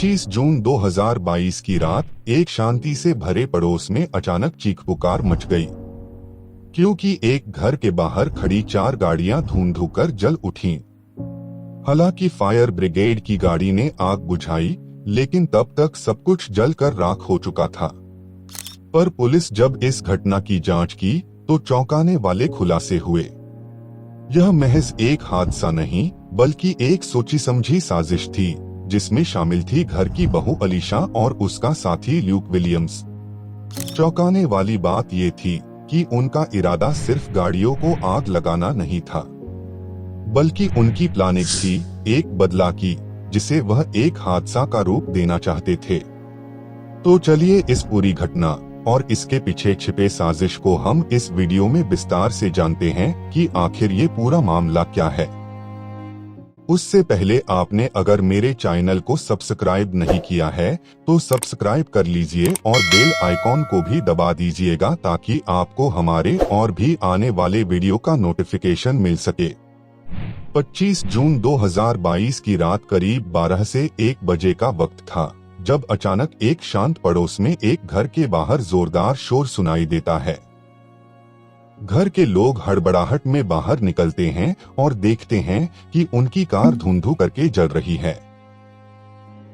25 जून 2022 की रात एक शांति से भरे पड़ोस में अचानक चीख पुकार मच गई, क्योंकि एक घर के बाहर खड़ी 4 गाड़ियां धुआं कर जल उठीं। हालांकि फायर ब्रिगेड की गाड़ी ने आग बुझाई, लेकिन तब तक सब कुछ जलकर राख हो चुका था। पर पुलिस जब इस घटना की जांच की तो चौंकाने वाले खुलासे हुए। यह महज एक हादसा नहीं, बल्कि एक सोची समझी साजिश थी, जिसमें शामिल थी घर की बहू अलीशा और उसका साथी ल्यूक विलियम्स। चौंकाने वाली बात ये थी कि उनका इरादा सिर्फ गाड़ियों को आग लगाना नहीं था, बल्कि उनकी प्लानिंग थी एक बदला की, जिसे वह एक हादसा का रूप देना चाहते थे। तो चलिए इस पूरी घटना और इसके पीछे छिपे साजिश को हम इस वीडियो में विस्तार से जानते हैं कि आखिर ये पूरा मामला क्या है। उससे पहले आपने अगर मेरे चैनल को सब्सक्राइब नहीं किया है तो सब्सक्राइब कर लीजिए और बेल आइकॉन को भी दबा दीजिएगा, ताकि आपको हमारे और भी आने वाले वीडियो का नोटिफिकेशन मिल सके। 25 जून 2022 की रात करीब 12 से 1 बजे का वक्त था, जब अचानक एक शांत पड़ोस में एक घर के बाहर जोरदार शोर सुनाई देता है। घर के लोग हड़बड़ाहट में बाहर निकलते हैं और देखते हैं कि उनकी कार धुंधु करके जल रही है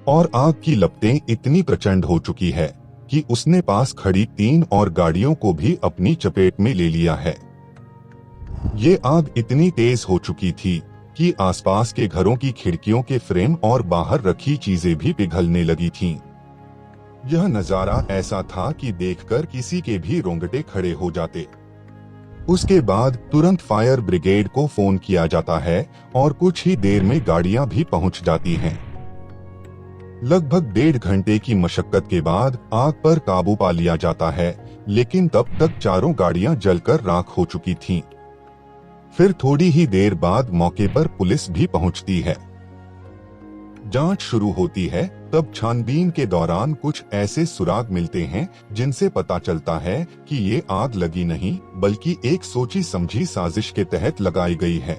और आग की लपटें इतनी प्रचंड हो चुकी है कि उसने पास खड़ी 3 और गाड़ियों को भी अपनी चपेट में ले लिया है। ये आग इतनी तेज हो चुकी थी कि आसपास के घरों की खिड़कियों के फ्रेम और बाहर रखी चीजें भी पिघलने लगी थीं। यह नजारा ऐसा था कि देखकर किसी के भी रोंगटे खड़े हो जाते। उसके बाद तुरंत फायर ब्रिगेड को फोन किया जाता है और कुछ ही देर में गाड़ियां भी पहुंच जाती हैं। लगभग 1.5 घंटे की मशक्कत के बाद आग पर काबू पा लिया जाता है, लेकिन तब तक चारों गाड़ियां जलकर राख हो चुकी थीं। फिर थोड़ी ही देर बाद मौके पर पुलिस भी पहुंचती है। जांच शुरू होती है। तब छानबीन के दौरान कुछ ऐसे सुराग मिलते हैं जिनसे पता चलता है कि ये आग लगी नहीं, बल्कि एक सोची समझी साजिश के तहत लगाई गई है।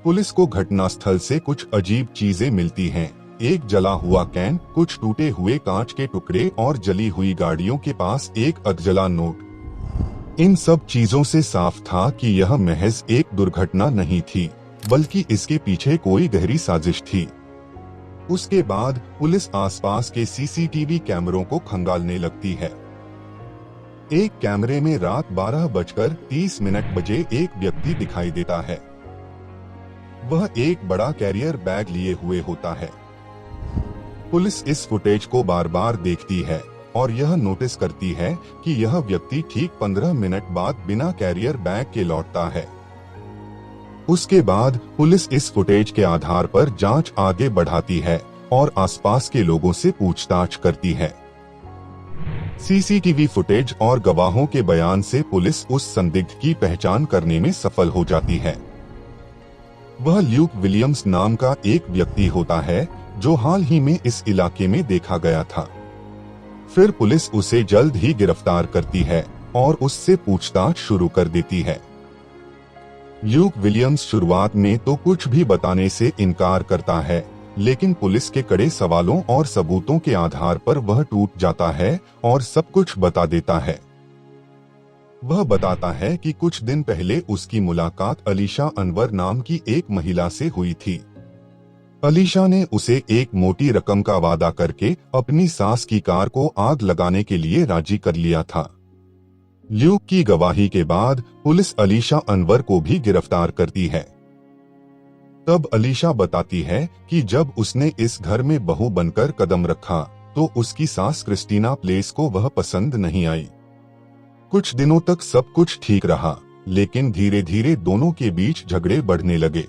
पुलिस को घटनास्थल से कुछ अजीब चीजें मिलती हैं। एक जला हुआ कैन, कुछ टूटे हुए कांच के टुकड़े और जली हुई गाड़ियों के पास एक अधजला नोट। इन सब चीजों से साफ था कि यह महज एक दुर्घटना नहीं थी, बल्कि इसके पीछे कोई गहरी साजिश थी। उसके बाद पुलिस आसपास के सीसीटीवी कैमरों को खंगालने लगती है। एक कैमरे में रात 12:30 बजे एक व्यक्ति दिखाई देता है। वह एक बड़ा कैरियर बैग लिए हुए होता है। पुलिस इस फुटेज को बार बार देखती है और यह नोटिस करती है कि यह व्यक्ति ठीक 15 मिनट बाद बिना कैरियर बैग के लौटता है। उसके बाद पुलिस इस फुटेज के आधार पर जांच आगे बढ़ाती है और आसपास के लोगों से पूछताछ करती है। सीसीटीवी फुटेज और गवाहों के बयान से पुलिस उस संदिग्ध की पहचान करने में सफल हो जाती है। वह ल्यूक विलियम्स नाम का एक व्यक्ति होता है, जो हाल ही में इस इलाके में देखा गया था। फिर पुलिस उसे जल्द ही गिरफ्तार करती है और उससे पूछताछ शुरू कर देती है। ल्यूक विलियम्स शुरुआत में तो कुछ भी बताने से इनकार करता है, लेकिन पुलिस के कड़े सवालों और सबूतों के आधार पर वह टूट जाता है और सब कुछ बता देता है। वह बताता है कि कुछ दिन पहले उसकी मुलाकात अलीशा अनवर नाम की एक महिला से हुई थी। अलीशा ने उसे एक मोटी रकम का वादा करके अपनी सास की कार को आग लगाने के लिए राजी कर लिया था। ल्यूक की गवाही के बाद पुलिस अलीशा अनवर को भी गिरफ्तार करती है। तब अलीशा बताती है कि जब उसने इस घर में बहू बनकर कदम रखा तो उसकी सास क्रिस्टीना प्लेस को वह पसंद नहीं आई। कुछ दिनों तक सब कुछ ठीक रहा, लेकिन धीरे धीरे दोनों के बीच झगड़े बढ़ने लगे।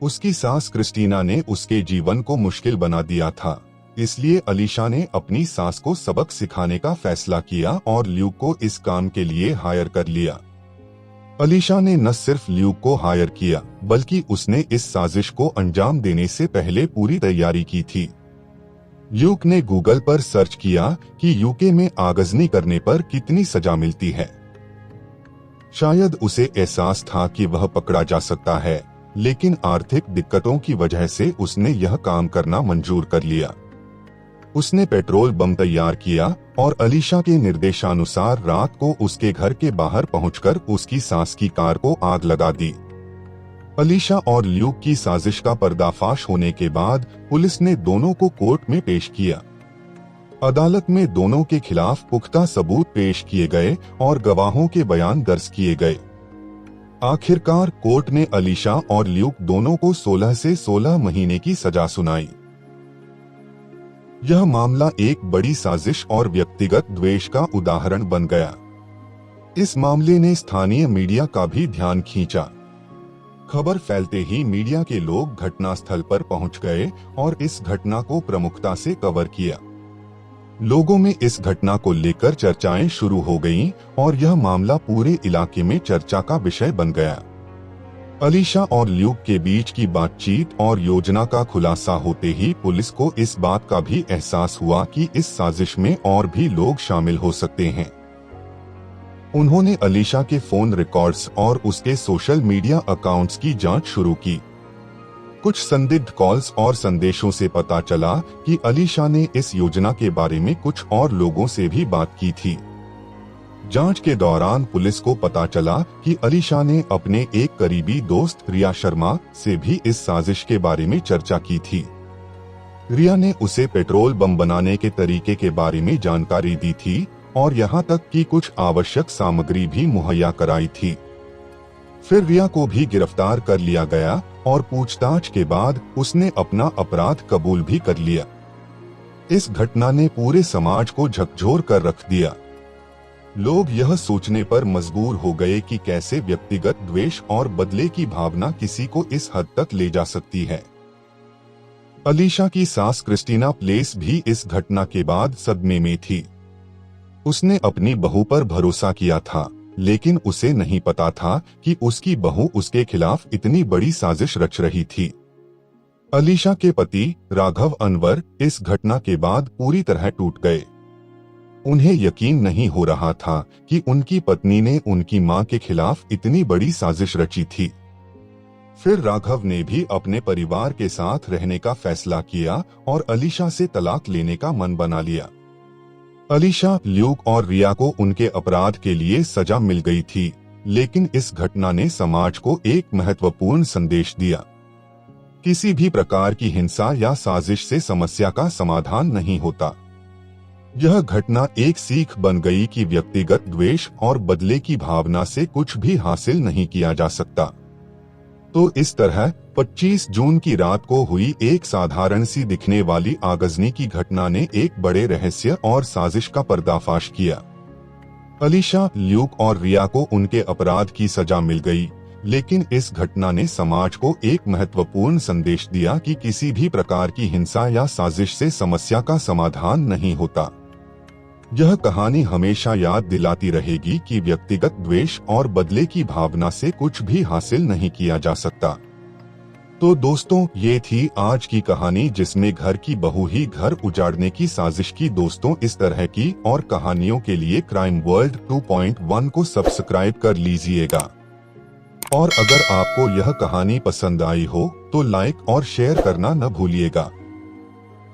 उसकी सास क्रिस्टीना ने उसके जीवन को मुश्किल बना दिया था, इसलिए अलीशा ने अपनी सास को सबक सिखाने का फैसला किया और ल्यूक को इस काम के लिए हायर कर लिया। अलीशा ने न सिर्फ ल्यूक को हायर किया, बल्कि उसने इस साजिश को अंजाम देने से पहले पूरी तैयारी की थी। ल्यूक ने गूगल पर सर्च किया कि यूके में आगजनी करने पर कितनी सजा मिलती है। शायद उसे एहसास था कि वह पकड़ा जा सकता है, लेकिन आर्थिक दिक्कतों की वजह से उसने यह काम करना मंजूर कर लिया। उसने पेट्रोल बम तैयार किया और अलीशा के निर्देशानुसार रात को उसके घर के बाहर पहुंचकर उसकी सास की कार को आग लगा दी। अलीशा और ल्यूक की साजिश का पर्दाफाश होने के बाद पुलिस ने दोनों को कोर्ट में पेश किया। अदालत में दोनों के खिलाफ पुख्ता सबूत पेश किए गए और गवाहों के बयान दर्ज किए गए। आखिरकार कोर्ट ने अलीशा और ल्यूक दोनों को 16 से 16 महीने की सजा सुनाई। यह मामला एक बड़ी साजिश और व्यक्तिगत द्वेष का उदाहरण बन गया। इस मामले ने स्थानीय मीडिया का भी ध्यान खींचा। खबर फैलते ही मीडिया के लोग घटनास्थल पर पहुंच गए और इस घटना को प्रमुखता से कवर किया। लोगों में इस घटना को लेकर चर्चाएं शुरू हो गईं और यह मामला पूरे इलाके में चर्चा का विषय बन गया। अलीशा और ल्यूक के बीच की बातचीत और योजना का खुलासा होते ही पुलिस को इस बात का भी एहसास हुआ कि इस साजिश में और भी लोग शामिल हो सकते हैं। उन्होंने अलीशा के फोन रिकॉर्ड्स और उसके सोशल मीडिया अकाउंट्स की जांच शुरू की। कुछ संदिग्ध कॉल्स और संदेशों से पता चला कि अलीशा ने इस योजना के बारे में कुछ और लोगों से भी बात की थी। जांच के दौरान पुलिस को पता चला कि अलीशा ने अपने एक करीबी दोस्त रिया शर्मा से भी इस साजिश के बारे में चर्चा की थी। रिया ने उसे पेट्रोल बम बनाने के तरीके के बारे में जानकारी दी थी और यहाँ तक कि कुछ आवश्यक सामग्री भी मुहैया कराई थी। फिर रिया को भी गिरफ्तार कर लिया गया और पूछताछ के बाद उसने अपना अपराध कबूल भी कर लिया। इस घटना ने पूरे समाज को झकझोर कर रख दिया। लोग यह सोचने पर मजबूर हो गए कि कैसे व्यक्तिगत द्वेष और बदले की भावना किसी को इस हद तक ले जा सकती है। अलीशा की सास क्रिस्टीना प्लेस भी इस घटना के बाद सदमे में थी। उसने अपनी बहू पर भरोसा किया था, लेकिन उसे नहीं पता था कि उसकी बहू उसके खिलाफ इतनी बड़ी साजिश रच रही थी। अलीशा के पति राघव अनवर इस घटना के बाद पूरी तरह टूट गए। उन्हें यकीन नहीं हो रहा था कि उनकी पत्नी ने उनकी मां के खिलाफ इतनी बड़ी साजिश रची थी। फिर राघव ने भी अपने परिवार के साथ रहने का फैसला किया और अलीशा से तलाक लेने का मन बना लिया। अलीशा, ल्यूक और रिया को उनके अपराध के लिए सजा मिल गई थी, लेकिन इस घटना ने समाज को एक महत्वपूर्ण संदेश दिया। किसी भी प्रकार की हिंसा या साजिश से समस्या का समाधान नहीं होता। यह घटना एक सीख बन गई कि व्यक्तिगत द्वेष और बदले की भावना से कुछ भी हासिल नहीं किया जा सकता। तो इस तरह 25 जून की रात को हुई एक साधारण सी दिखने वाली आगजनी की घटना ने एक बड़े रहस्य और साजिश का पर्दाफाश किया। अलीशा, ल्यूक और रिया को उनके अपराध की सजा मिल गई, लेकिन इस घटना ने समाज को एक महत्वपूर्ण संदेश दिया कि किसी भी प्रकार की हिंसा या साजिश से समस्या का समाधान नहीं होता। यह कहानी हमेशा याद दिलाती रहेगी कि व्यक्तिगत द्वेष और बदले की भावना से कुछ भी हासिल नहीं किया जा सकता। तो दोस्तों, ये थी आज की कहानी जिसमें घर की बहू ही घर उजाड़ने की साजिश की। दोस्तों, इस तरह की और कहानियों के लिए क्राइम वर्ल्ड 2.1 को सब्सक्राइब कर लीजिएगा। और अगर आपको यह कहानी पसंद आई हो तो लाइक और शेयर करना न भूलिएगा।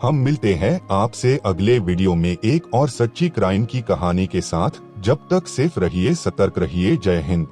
हम मिलते हैं आपसे अगले वीडियो में एक और सच्ची क्राइम की कहानी के साथ। जब तक सेफ रहिए, सतर्क रहिए। जय हिंद।